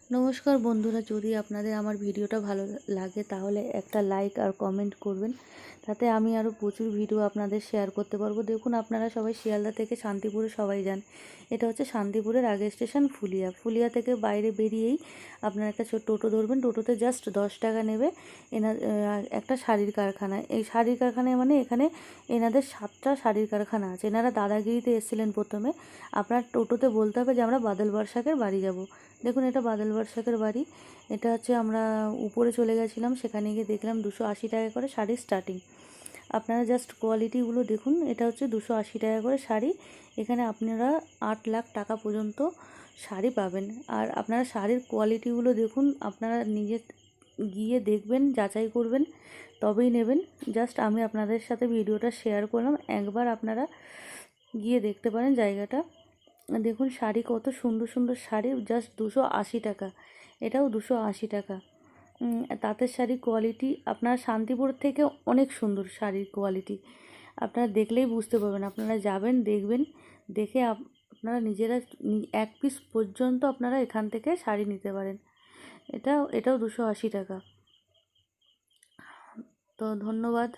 নমস্কার বন্ধুরা, যদি আপনাদের আমার ভিডিওটা ভালো লাগে তাহলে একটা লাইক আর কমেন্ট করবেন, তাতে আমি আরও প্রচুর ভিডিও আপনাদের শেয়ার করতে পারবো। দেখুন, আপনারা সবাই শিয়ালদা থেকে শান্তিপুরে সবাই যান। এটা হচ্ছে শান্তিপুরের আগের স্টেশন ফুলিয়া। ফুলিয়া থেকে বাইরে বেরিয়েই আপনারা একটা ছোট টোটো ধরবেন। টোটোতে জাস্ট 10 টাকা নেবে। একটা শাড়ির কারখানা, এই শাড়ির কারখানায় মানে এখানে এনাদের 7টা শাড়ির কারখানা আছে। এনারা দাদাগিরিতে এসেছিলেন প্রথমে। আপনার টোটোতে বলতে হবে যে আমরা বাদল বর্ষাকের বাড়ি যাব। দেখুন, এটা বাদল বর্ষাকের বাড়ি। এটা হচ্ছে আমরা উপরে চলে গেছিলাম, সেখানে গিয়ে দেখলাম 280 টাকা করে শাড়ির স্টার্টিং। আপনারা জাস্ট কোয়ালিটিগুলো দেখুন। এটা হচ্ছে 280 টাকা করে শাড়ি। এখানে আপনারা 8 লাখ টাকা পর্যন্ত শাড়ি পাবেন। আর আপনারা শাড়ির কোয়ালিটিগুলো দেখুন, আপনারা নিজে গিয়ে দেখবেন, যাচাই করবেন, তবেই নেবেন। জাস্ট আমি আপনাদের সাথে ভিডিওটা শেয়ার করলাম, একবার আপনারা গিয়ে দেখতে পারেন জায়গাটা। দেখুন শাড়ি, কত সুন্দর সুন্দর শাড়ি, জাস্ট 280 টাকা। এটাও 280 টাকা। তাঁতের শাড়ি কোয়ালিটি আপনার শান্তিপুর থেকে অনেক সুন্দর শাড়ির কোয়ালিটি। আপনারা দেখলেই বুঝতে পারবেন। আপনারা যাবেন, দেখবেন, দেখে আপনারা নিজেরা 1 পিস পর্যন্ত আপনারা এখান থেকে শাড়ি নিতে পারেন। এটাও 280 টাকা। তো ধন্যবাদ।